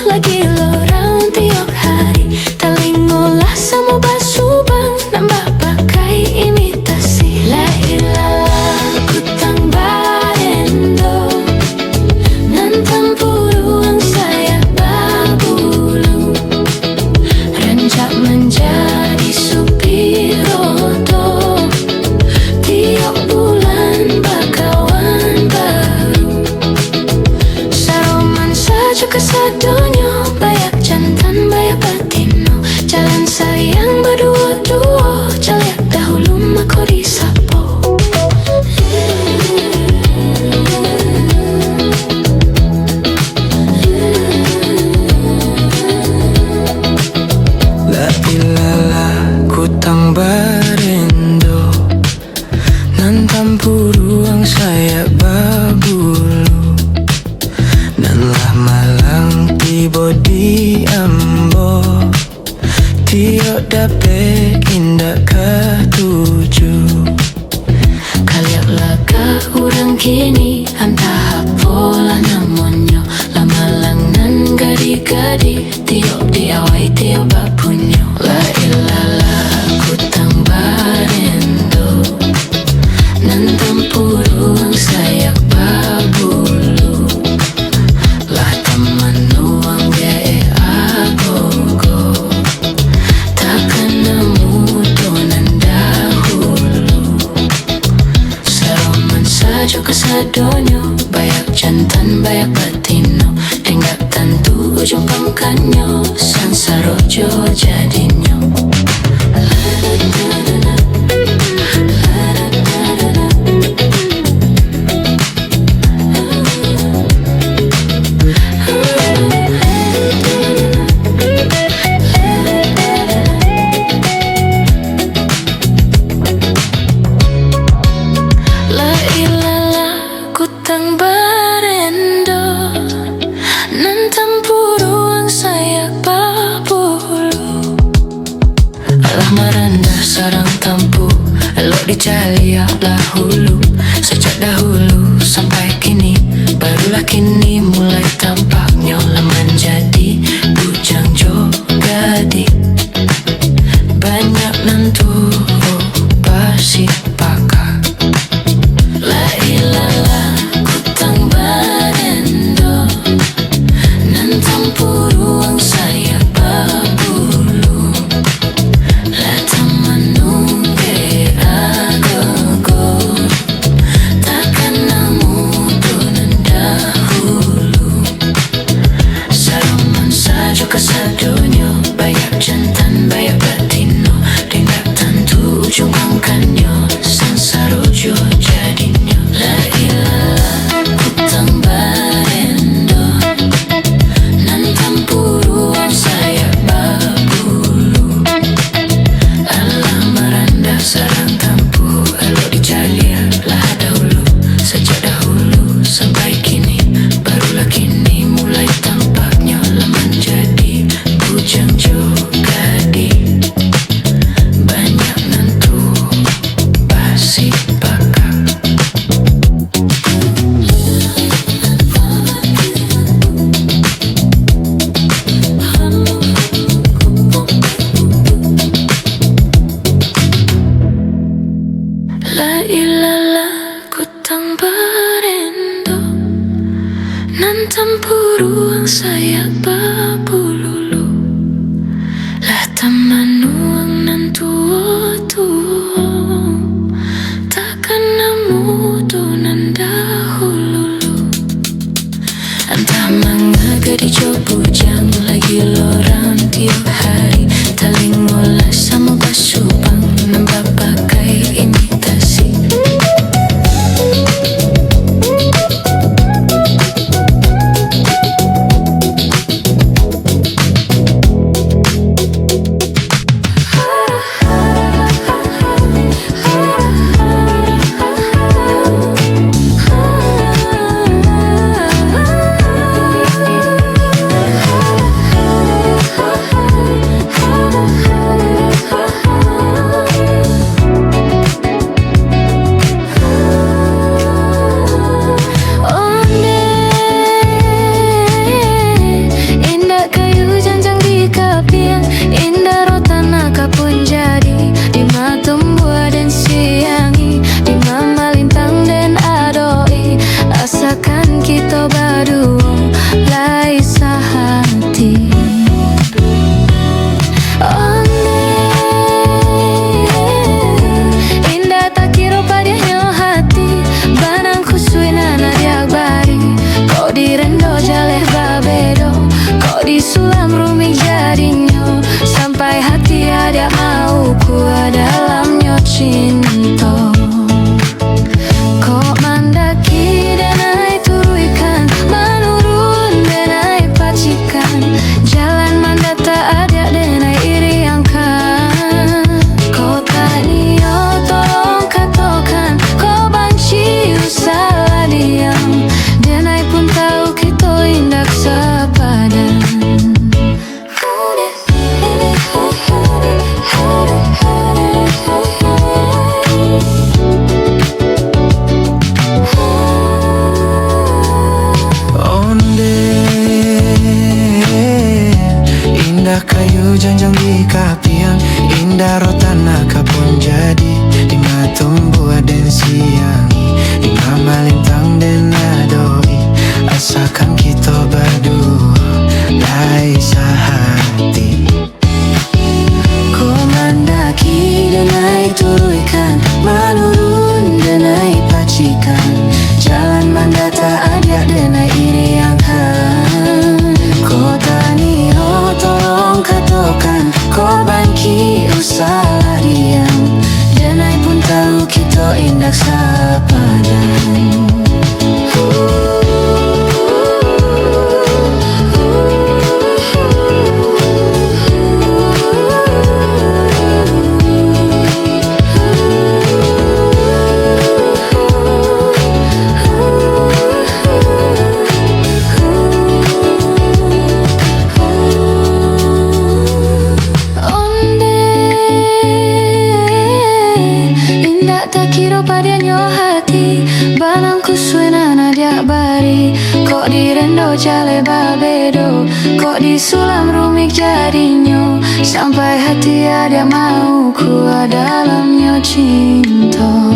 lagi lorang tiap hari. Talingolah sama basubang, nambah pakai imitasi. La ilalah kutang barendo, nan tempuruang saya babulu. Rencap menjadi supir oto, tiap bulan bakawan baru. Saroman saja kesadonyo, bayak jantan bayak batino. Jalan sayang berdua-dua, caliak dahulu mako disapo. La ilalah kutang barendo, nan tampuruang saya babulu. Nan lah malang tiba di ambo, tiok dape indah ketuju. Kaliak laga urang kini, antah pola namonyo. Lama lang nan gadi-gadi, tiok diawai tiok bapunyo. La ilalah kutang barendo, nan tempuruang saya babulu. Lah teman nuang gae agogo, takkan nemu donan dahulu. Saroman saja kesadonyo, bayak jantan bayak batino. Enggak tentu ujung pangkanyo, sansarojo jadinyo. La ilalah kutang barendo, nan tempuruang saya babulu. Alah maranda sarang tampu, elok dicaliak dahulu. Sejak dahulu sampai kini, barulah kini mulai tampaknya leman jadi bujang jogadi. Banyak nantu pasti pakar. La ilalah kutang barendo, nan tempuruang saya babulu. La tamanu ke agogo, takkan nemu donan dahulu. Saroman saja kesadonyo, bayak jantan bayak batino. Dengar tentu ujung angkanyo, sansarojo jadinyo. La ilalah kutang barendo, nan tempuruang saya babulu. Alah maranda sarang tampu, elok dicaliak lah dahulu. Sejak dahulu sampai kini, barulah kini mulai tampaknya leman jadi bujang jogadi. Banyak nantu pasti bakal. La ilalah kutang barendo, nan tempuruang saya babulu. Lah tamanuang nan tua-tua, takkan nemu donan dahulu. Entah mangga di bujang lagi lorang tiap hari. Talingolah sama basubang, nambah pakai imitasi. selalu janjang di kapiang indah rotana kapun jadi Inga tumbuh dan siangi Inga malintang dan adoi asakan kita berdua Lai sehati Ko mandaki dan naik turuikan Menurun dan naik pacikan Jalan mandata adik dan naik iri yang kan Ko tani ho tolong katokan Ko banki usaha diam Dan naik pun tahu kita indak sepadan Tak kira padanya hati Balangku suena nadia bari Kok direndo jale babedo Kok disulam rumik jadinya Sampai hati ada mau ku dalamnya cinta